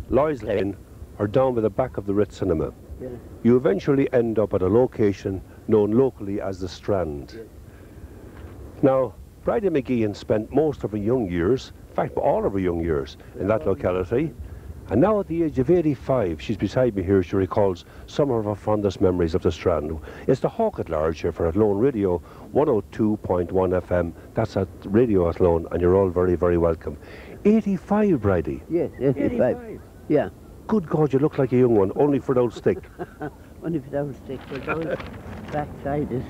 Lloyd's Lane, or down by the back of the Ritz Cinema. Yeah. You eventually end up at a location known locally as the Strand. Yeah. Now, Bridie McGeehan spent most of her young years, in fact all of her young years, in that locality. And now at the age of 85, she's beside me here, she recalls some of her fondest memories of the Strand. It's the Hawk at Large here for Athlone Radio, 102.1 FM. That's at Radio Athlone, and you're all very, very welcome. 85, Bridie? Yes, 85. Yeah. Good God, you look like a young one, only for those stick. Only without a stick, but those backside is.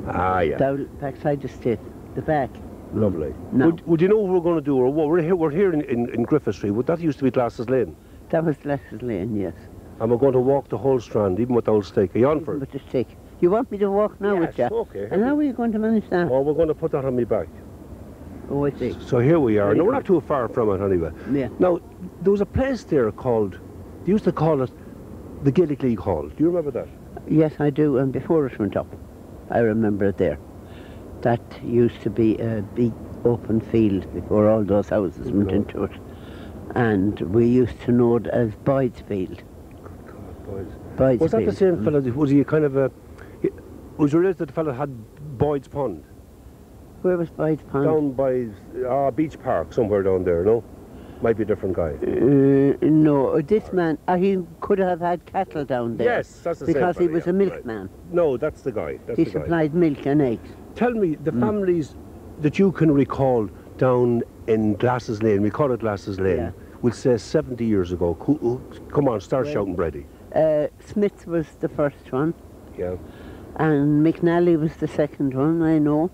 Ah, yeah. Backside the stick, the back. Lovely. No. Would you know what we're going to do? Or what? We're here in Griffith Street. That used to be Glasses Lane. That was Glasses Lane, yes. And we're going to walk the whole Strand, even without stick. Are you on for it? With the stick. You want me to walk now with you? Okay. And how are you going to manage that? Oh, we're going to put that on me back. Oh, I see. So here we are. Very No, we're good. not too far from it anyway. Yeah. Now, there was a place there called, they used to call it the Gaelic League Hall. Do you remember that? Yes, I do, and before it went up, I remember it there. That used to be a big open field before all those houses went into it. And we used to know it as Boyd's Field. Good God, boys. Boyd's Was that Field. the same fella? Was he kind of a... Was you related to the fella that had Boyd's Pond? Where was Boyd's Pond? Down by Beach Park, somewhere down there, no? Might be a different guy. No, this man, he could have had cattle down there. Yes, that's the same because he fella, was yeah, a milkman. right. No, that's the guy. That's He the guy. supplied milk and eggs. Tell me, the families that you can recall down in Glasses Lane, we call it Glasses Lane, Yeah. we'll say 70 years ago. Come on, start Well, shouting, Brady. Smith was the first one, Yeah. and McNally was the second one, I know.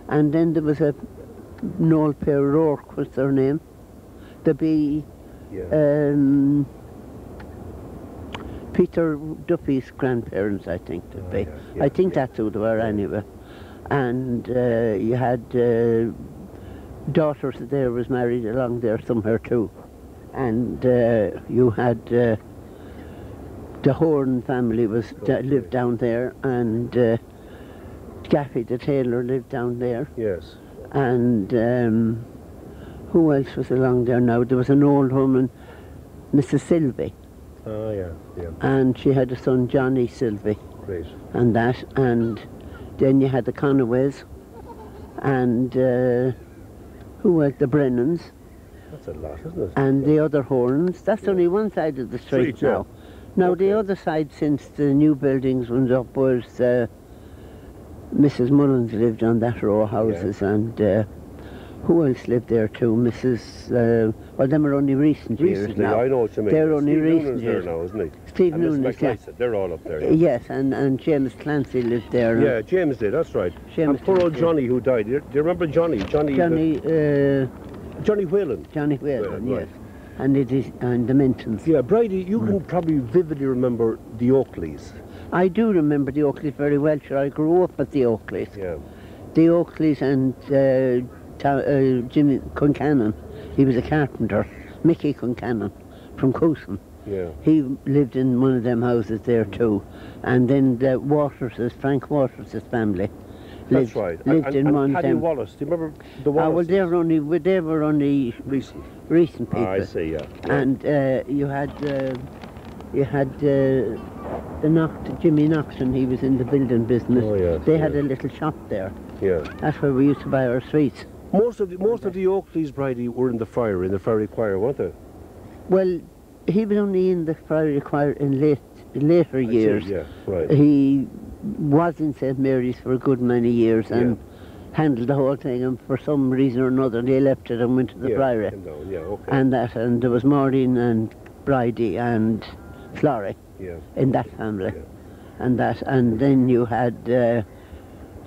And then there was a Noel O'Rourke was their name. There'd be Yeah. Peter Duffy's grandparents, I think there'd be. yeah, I think that's who they were anyway. And you had daughters there was married along there somewhere too. And you had the Horn family lived down there, and Gaffy the tailor lived down there. Yes. And who else was along there now? There was an old woman, Mrs. Sylvie, Oh, yeah, yeah. and she had a son, Johnny Sylvie, Great. and that. And then you had the Conaways, and who was the Brennans, That's a lot, isn't it? and the other Horns. That's only one side of the street Street, yeah. now. Now the Okay. other side, since the new buildings went up, was Mrs. Mullins lived on that row of houses, and who else lived there too? Mrs. Well, them are only recent years Recently, now. I know what you mean. They're only Steve recent Noonan's years. there now, isn't he? Steve And Noonan, Mrs. yeah. McLeod, they're all up there. Yeah, Yes, and James Clancy lived there. yeah, James did, that's right. James and poor old Clancy. Johnny who died. Do you remember Johnny? Johnny Whalen. Johnny Whalen, Whalen, yes. right. And it is, and the Mintons. Yeah, Bridie, you can probably vividly remember the Oakleys. I do remember the Oakleys very well, sure. I grew up at the Oakleys. Yeah. The Oakleys and Jimmy Concannon, he was a carpenter. Mickey Concannon from Coulson. Yeah. He lived in one of them houses there too. And then the Waterses, Frank Waterses family. That's right. Lived and, in and one of Paddy them. Wallace, do you remember the Ah, Wallace? well, they were only Recent. recent people. I see, yeah. And you had the Jimmy Knoxon, he was in the building business. Oh, yes, They had yes. a little shop there. Yeah. That's where we used to buy our sweets. Most of the Oakleys, Bridie, were in the Friary Choir, weren't they? Well, he was only in the Friary Choir in later I see, years. yeah, right. He was in St. Mary's for a good many years and handled the whole thing, and for some reason or another they left it and went to the yeah, Friary. came down, yeah, okay. And there was Maureen and Bridie and Florrie yeah. in that family. Yeah. And then you had the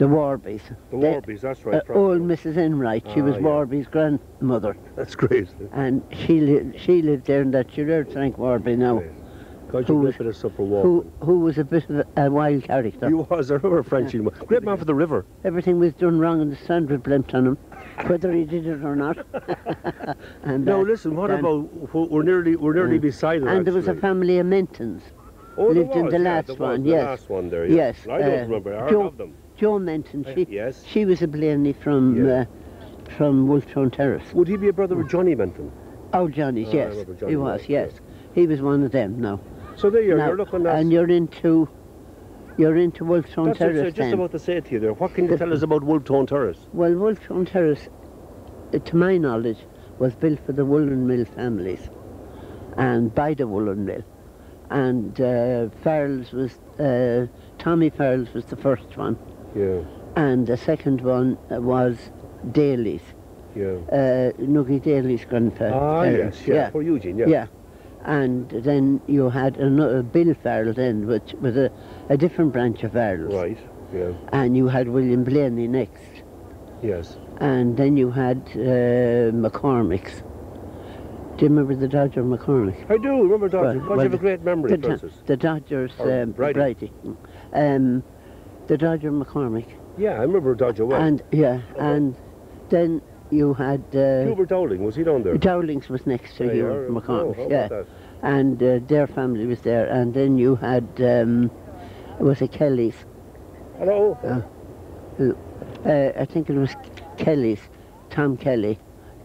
Warbys. The Warbies, that's right. Old Mrs. Enright, she was yeah. Warby's grandmother, That's great. and she lived there in that. You're there, Frank Warby now, Great. God, Who you was- get a bit of supper walking. who was a bit of a wild character. He was, I remember Frenchie. Great man for the river. Everything was done wrong and the Strand was blamed on him, whether he did it or not. And No, listen, what then- about, we're nearly beside it, And there was a actually. family of Mentons. Oh, there lived in was, the yeah, last there was one, the yes. last one there, yeah. Yes, I don't remember, I heard Joe- of them. Joe Menton, Yes. she was a Blaney from Yeah. Wolftown Terrace. Would he be a brother of Johnny Menton? Oh, Johnny's, I yes. remember Johnny He was, White, yes. He was one of them now. So there Now, you're looking at... and you're into Wolfstone That's what I Terrace was just then. about to say to you there. What can you tell us about Wolfstone Terrace? Well, Wolfstone Terrace, to my knowledge, was built for the woolen mill families and by the woolen mill. And Farrell's was, Tommy Farrell's was the first one. Yeah, And the second one was Daly's. yeah. Nuggy Daly's grandfather. Ah, yes, yeah, for Eugene, yeah. Yeah. And then you had another Bill Farrell then, which was a different branch of Farrell's. Right, yeah, And you had William Blaney next. yes. And then you had McCormick's. Do you remember the Dodger McCormick? I do, remember Dodger. Well, God, you have a great memory, Francis. The Dodgers, Bridie. the Dodger McCormick. Yeah, I remember Dodger well. And, and then you had... Hubert Dowling, was he down there? Dowlings was next to Yeah, Hubert yeah. McCormick, Oh, how yeah. about And their family was there. And then you had, was it Kelly's? Hello? I think it was Kelly's, Tom Kelly.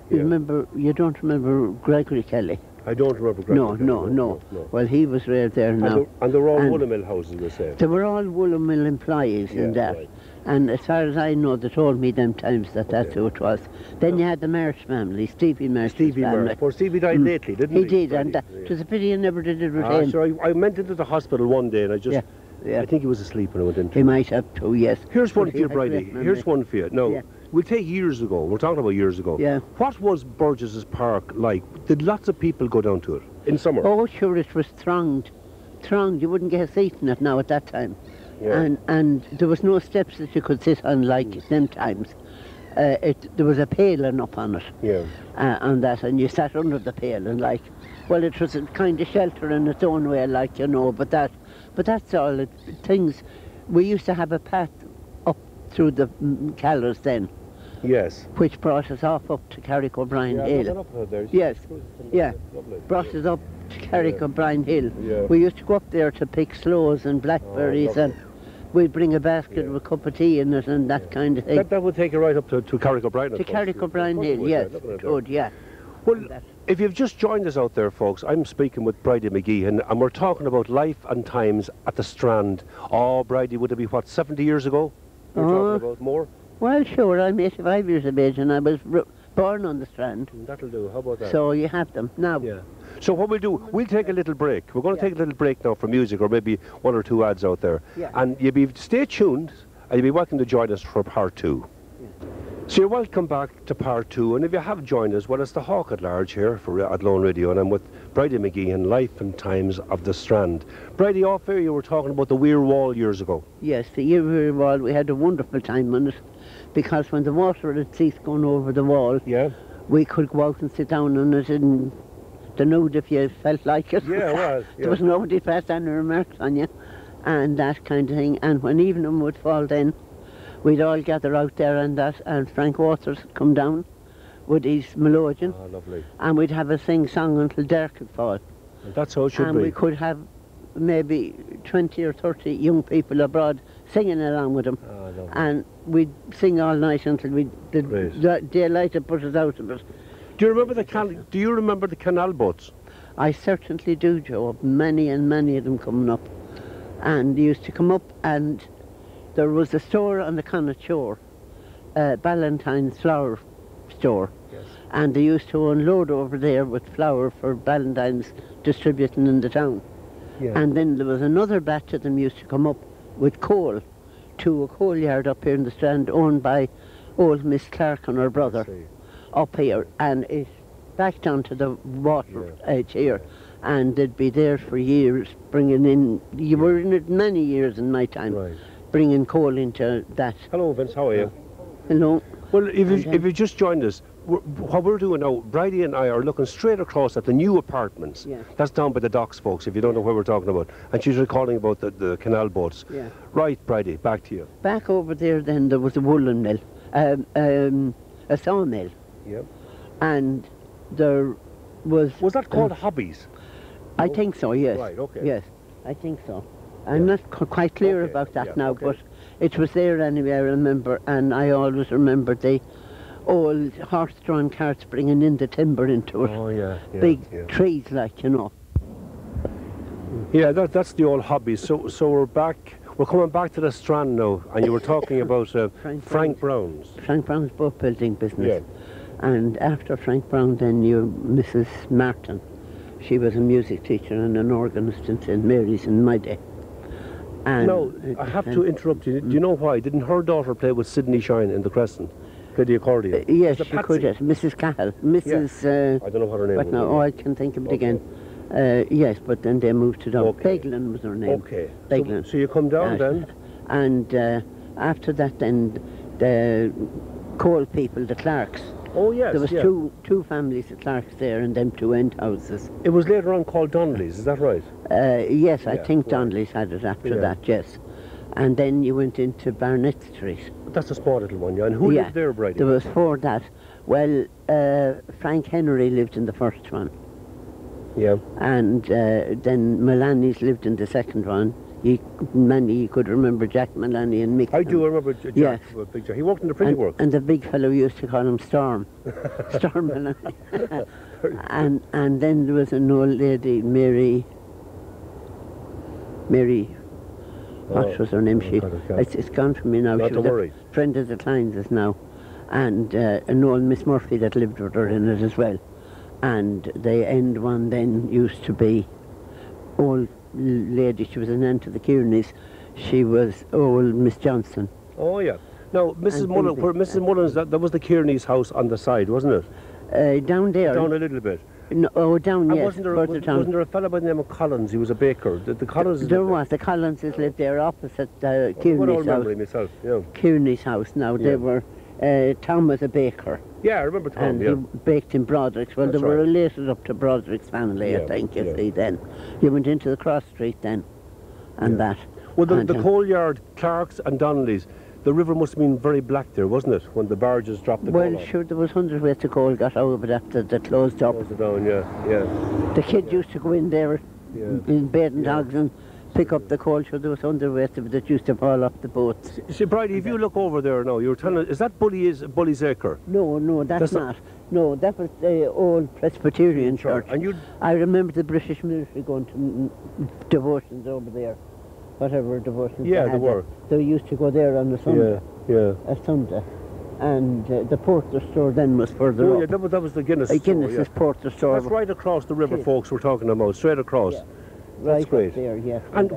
You don't remember Gregory Kelly? I don't remember Gregory. No. Well, he was right there now. And they were all woolen mill houses, they say. They were all woolen mill employees in that. Right. And as far as I know, they told me them times that's who it was. Then you had the Marsh family, Stevie Marsh's family. Marsh. Poor Stevie died lately, didn't he? He did, and it was a pity he never did it retain. Sure, I went into the hospital one day and I just... Yeah. I think he was asleep when I went in. He might have too, yes. Here's one But for he you, had Bridie. great memory. Here's one for you. No, Yeah. we'll take years ago. We're talking about years ago. Yeah. What was Burgess's Park like? Did lots of people go down to it in summer? Oh, sure, it was thronged. You wouldn't get a seat in it now at that time. Yeah. And there was no steps that you could sit on like them times. There was a paling up on it. Yeah. On that, and you sat under the paling like, well, it was a kind of shelter in its own way, like, you know, but that's all. Things, we used to have a path up through the Callers then. Yes. Which brought us off up to Carrick O'Brien Hill. There. Yes, yeah. Lovely. Brought us up to Carrick O'Brien Hill. Yeah. We used to go up there to pick sloes and blackberries, lovely. and we'd bring a basket with a cup of tea in it and that kind of thing. That would take you right up to Carrick O'Brien. To Carrick O'Brien Hill, yes. It would, yeah. Well, if you've just joined us out there, folks, I'm speaking with Bridie McGee, and we're talking about life and times at the Strand. Oh, Bridie, would it be, what, 70 years ago? We're talking about more? Well, sure, I'm 85 years of age and I was born on the Strand. That'll do. How about that? So you have them. Now, yeah. So what we'll do, we'll take a little break. We're going to take a little break now for music, or maybe one or two ads out there. Yeah. And stay tuned, and you'll be welcome to join us for part two. So you're welcome back to part two, and if you have joined us, well, it's the Hawk at Large here for Athlone Radio, and I'm with Bridie McGee in Life and Times of the Strand. Bridie, off air you were talking about the Weir Wall years ago. yes, the Weir Wall, we had a wonderful time on it, because when the water had ceased going over the wall, we could go out and sit down on it in the nude if you felt like it. Yeah, well, There was nobody passed any remarks on you, and that kind of thing. And when evening would fall then, we'd all gather out there and Frank Waters would come down with his melodeon. Oh, lovely. And we'd have a sing-song until dark would fall. And that's how it should and be. we could have maybe 20 or 30 young people abroad singing along with them. Oh, lovely. And we'd sing all night until the daylight had put us out of it. Do you remember the canal boats? I certainly do, Joe. Many and many of them coming up. And they used to come up, and there was a store on the Connaught Shore, Ballantyne's flower store. Yes. And they used to unload over there with flour for Ballantyne's distributing in the town. Yeah. And then there was another batch of them used to come up with coal to a coal yard up here in the Strand, owned by old Miss Clark and her brother up here, and it backed onto the water edge here, and they'd be there for years bringing in, you were in it many years in my time, bringing coal into that. Hello Vince, how are you? Hello. Well, if you just joined us, what we're doing now, Bridie and I are looking straight across at the new apartments. Yeah. That's down by the docks, folks, if you don't know where we're talking about. And she's recalling about the canal boats. Yeah. Right, Bridie, back to you. Back over there then there was a woolen mill, a sawmill. Yep. And there was... Was that called Hobbies? I think so, yes. Right, okay. Yes, I think so. I'm not quite clear about that now, but it was there anyway, I remember, and I always remember the old horse-drawn carts bringing in the timber into it. Oh, yeah. Big trees, like, you know. Yeah, that's the old hobby. So we're back. We're coming back to the Strand now, and you were talking about Frank Brown's. Frank Brown's boat building business. Yeah. And after Frank Brown, then Mrs. Martin. She was a music teacher and an organist in St. Mary's in my day. And no, I have to interrupt you. Do you know why? Didn't her daughter play with Sydney Shine in the Crescent? Play the accordion? Yes, she could. Mrs. Cahill. Mrs. I don't know what her name was. No, I can think of it again. Yes, but then they moved to down. Okay. Peglin was her name. Okay. Peglin. So you come down then? And after that, then the coal people, the Clarks. Oh, yes. There was two families of Clarks there, and them two end houses. It was later on called Donnelly's, is that right? Yes, I think Donnelly's had it after that, yes. And then you went into Barnett Street. That's a small little one, yeah. And who lived there, Bridie? There was for that. Well, Frank Henry lived in the first one. Yeah. And then Mullaney's lived in the second one. Many could remember Jack Mullaney and Mick. I do remember Jack. Yes. Big Jack. He worked in the printing works. And the big fellow used to call him Storm. Storm Mullaney. and then there was an old lady, Mary. What was her name? It's gone from me now. Not she to was worry. a friend of the Kleinses now. And an old Miss Murphy that lived with her in it as well. And the end one then used to be old lady. She was an aunt to the Kierneys. She was old Miss Johnson. Oh, yeah. Now, Mrs. Mullen, where Mrs. Mullen's, that was the Kearney's house on the side, wasn't it? Down there. Down a little bit. No, down, and yes. Wasn't there a fellow by the name of Collins? He was a baker. The Collins. There was. The Collinses lived there opposite the Kearney's house. Myself, yeah. Kearney's house. Now, they were... Tom was a baker. Yeah, I remember Tom, and he baked in Broderick's. Well, they were related up to Broderick's family, I think, you see, then. You went into the cross street then, and that. Well, the coal yard, Clark's and Donnelly's, the river must have been very black there, wasn't it, when the barges dropped the coal Well, sure, there was hundredweights of coal got out of it after they closed up. Closed it down, yeah. The kids used to go in there in bathing dogs and pick up the coal. Sure, there was hundredweights of it that used to fall off the boats. See, Bridie, if you look over there now, you were telling, is that Bully's Acre? No, that's not. No, that was the old Presbyterian church. And I remember the British military going to devotions over there, whatever devotions they had. They were. They used to go there on a Sunday. Yeah. A Sunday. And the Porter store then was further up. Yeah, that was the Guinness store. Guinness's Porter store. That's right across the river, folks, we're talking about, straight across. Yeah. That's great. There, yes. And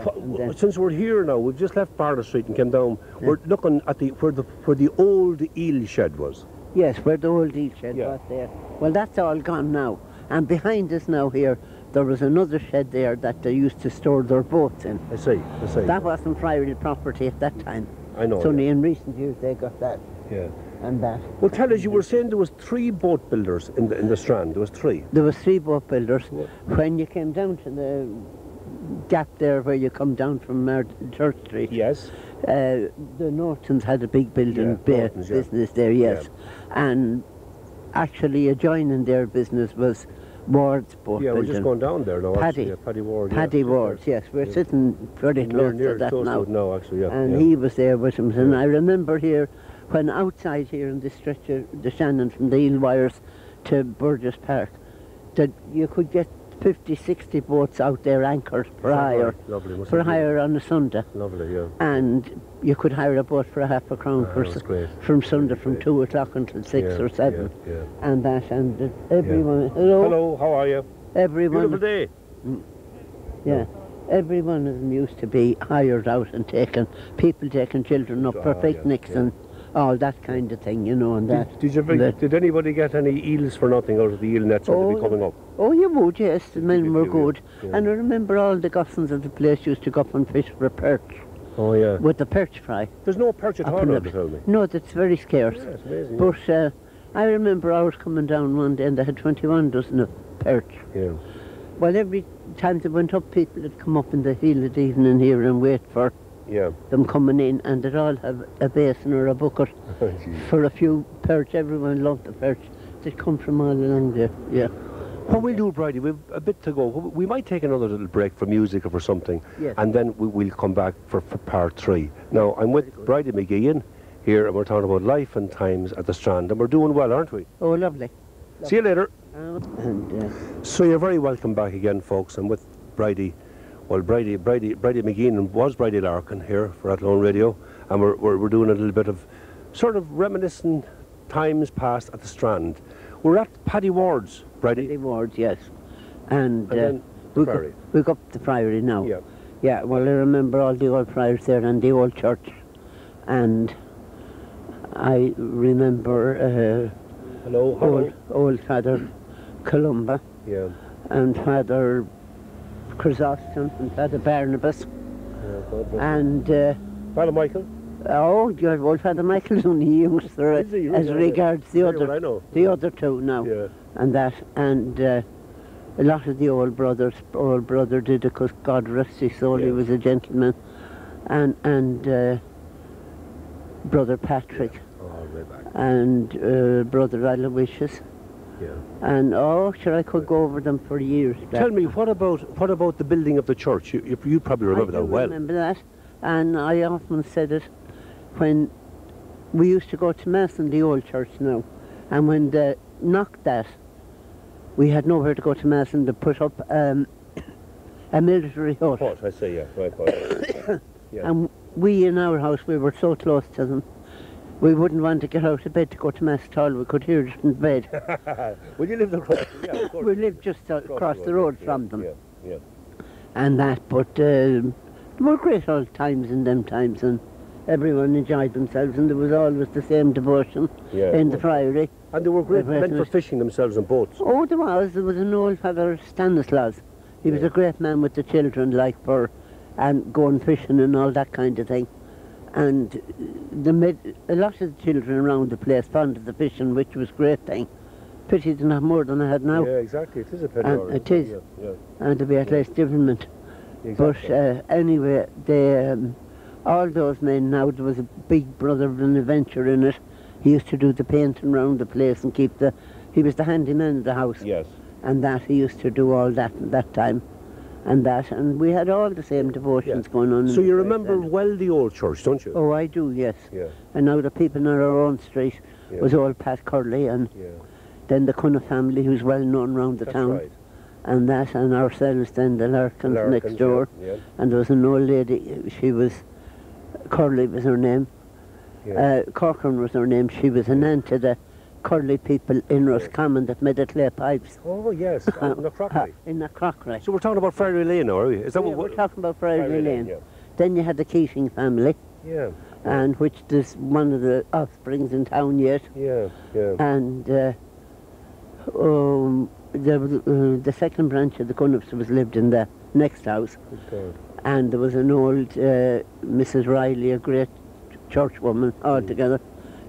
since we're here now, we've just left Barnett Street and came down. Yeah. We're looking at where the old eel shed was. Yes, where the old eel shed was there. Well, that's all gone now. And behind us now here, there was another shed there that they used to store their boats in. I see. That wasn't private property at that time. I know. It's only in recent years they got that. Yeah. And that. Well, tell us, you were saying there was 3 boat builders in the Strand. There was 3. There was 3 boat builders. When you came down to the gap there where you come down from Church Street. Yes. The Nortons had a big building business there, yes. Yeah. And actually adjoining their business was Ward's boat building. Yeah, we're just going down there now. Paddy Ward. Paddy Ward, yes. We're sitting very close to that close now. To it now, actually, yeah. And he was there with him. And I remember here, when outside here in this stretch of the Shannon from the eel wires to Burgess Park, that you could get 50, 60 boats out there anchored for hire. Lovely, for hire on a Sunday. Lovely, yeah. And you could hire a boat for £0.5 from Sunday from 2 o'clock until 6 or 7. Yeah. And that, and everyone. Hello, how are you? Everyone. Beautiful day. Yeah. Every one of them used to be hired out and people taking children up for picnics and all that kind of thing, you know, and that. Did anybody get any eels for nothing out of the eel nets or to be coming up? Oh, you would, yes. The men were good. Yeah. And I remember all the gossans of the place used to go up and fish for perch. Oh, yeah. With the perch fry. There's no perch at all, tell me. No, that's very scarce. Yeah, it's amazing. But I remember ours coming down one day and they had 21 dozen of perch. Yeah. Well, every time they went up, people would come up in the heel of the evening here and wait for them coming in, and they'd all have a basin or a bucket for a few perch. Everyone loved the perch. They'd come from all along there, yeah. What we'll do, Bridie, we've a bit to go. We might take another little break for music or for something, and then we'll come back for part 3. Now, I'm with Bridie McGeehan here, and we're talking about life and times at the Strand, and we're doing well, aren't we? Oh, lovely. See you later. And So you're very welcome back again, folks, and with Bridie. Well, Bridie McGean was Bridie Larkin here for Athlone Radio, and we're doing a little bit of sort of reminiscing times past at the Strand. We're at Paddy Ward's, Bridie. Paddy Ward's, yes. And then the Priory. We go up the Priory now. Yeah. Yeah, well, I remember all the old friars there and the old church. And I remember old Father Columba, yeah, and Father Chrysostom and Father Barnabas, and Father Michael. Oh, your old Father Michael's only youngster as regards the other two now, yeah. And that, and a lot of the old brothers, old brother Didicus, God rest his soul, he was a gentleman, and Brother Patrick, and Brother Aloysius. Yeah. And sure, I could go over them for years. Tell me, what about the building of the church? You probably remember that well. I remember that, and I often said it when we used to go to mass in the old church now, and when they knocked that, we had nowhere to go to mass, and they put up a military hut. I say, yeah, right. Yeah. And we in our house, we were so close to them. We wouldn't want to get out of bed to go to mass at all. We could hear it in bed. Well, you lived across. Yeah, of course. We lived just across the road from them. Yeah. And that, but there were great old times in them times, and everyone enjoyed themselves, and there was always the same devotion in the Priory. And there were great men for fishing themselves in boats. Oh, there was. There was an old Father Stanislaus. He was a great man with the children, and going fishing and all that kind of thing. And a lot of the children around the place found the fishing, which was a great thing. Pity they didn't have more than I had now. Yeah, exactly. It is a pity. And it is. Yeah. And to be at less development. Exactly. But anyway, all those men now, there was a big brother of an adventure in it. He used to do the painting around the place and he was the handyman of the house. Yes. And that, he used to do all that at that time. And we had all the same devotions going on. So you remember well the old church, don't you? Oh, I do, yes. Yeah. And now the people in our own street was old Pat Curley, and then the Cunniff family, who's well known around the town. Right. And ourselves then, the Larkins next door. Yeah. And there was an old lady, she was, Curley was her name. Yeah. Corcoran was her name. She was an aunt to the Curley people in Roscommon that made the clay pipes. Oh, yes, in the crockery. In the crockery. So we're talking about Friary Lane now, are we? Is that we're talking about Friary Lane. Yeah. Then you had the Keating family. Yeah. And which is one of the offsprings in town yet. Yeah. And the second branch of the Cunniffs was lived in the next house. Okay. And there was an old Mrs. Riley, a great churchwoman altogether,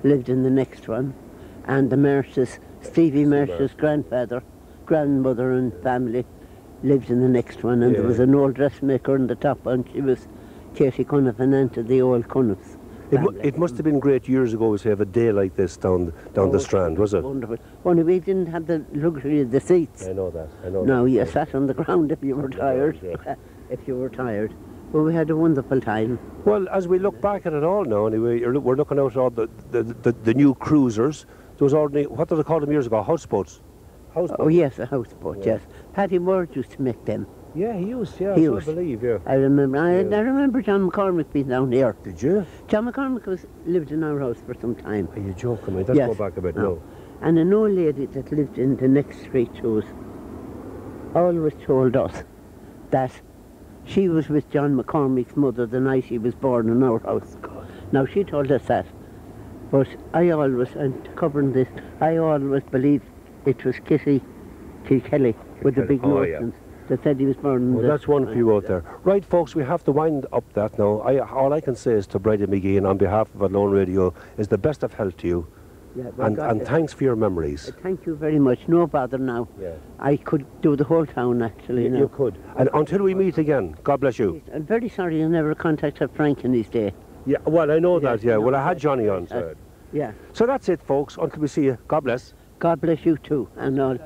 lived in the next one. And the Marsh's, Stevie Marsh's grandmother and family lived in the next one. And there was an old dressmaker in the top one. She was Katie Cunniff, an aunt of the old Cunniffs. It must have been great years ago to have a day like this down the Strand, was it? Wonderful. Only we didn't have the luxury of the seats. I know that. No, you sat on the ground if you were tired. But we had a wonderful time. Well, as we look back at it all now, anyway, we're looking out at all the new cruisers. Those ordinary, what did they call them years ago? Houseboats. Oh yes, a houseboat. Yes, Paddy Ward used to make them. Yeah, he used. Yeah, I believe. Yeah. I remember. I remember John McCormick being down here. Did you? John McCormick lived in our house for some time. Are you joking me? Let's go back a bit now. And an old lady that lived in the next street to us always told us that she was with John McCormick's mother the night he was born in our house. God. Now she told us that, but I always, and covering this, I always believed it was Kitty Kilkelly with the big nose that said he was born. Well, that's one for you out there. Right, folks, we have to wind up that now. All I can say is to Bridie McGean, on behalf of Athlone Radio, is the best of health to you. Yeah, well, and thanks for your memories. Thank you very much. No bother now. Yeah. I could do the whole town, actually. You could. And until we meet again, God bless you. I'm very sorry you never contacted Frank in his day. Yeah, well, I know that, yeah. Well, I had Johnny on, so. Yeah. So that's it, folks. Until we see you, God bless. God bless you too, and all.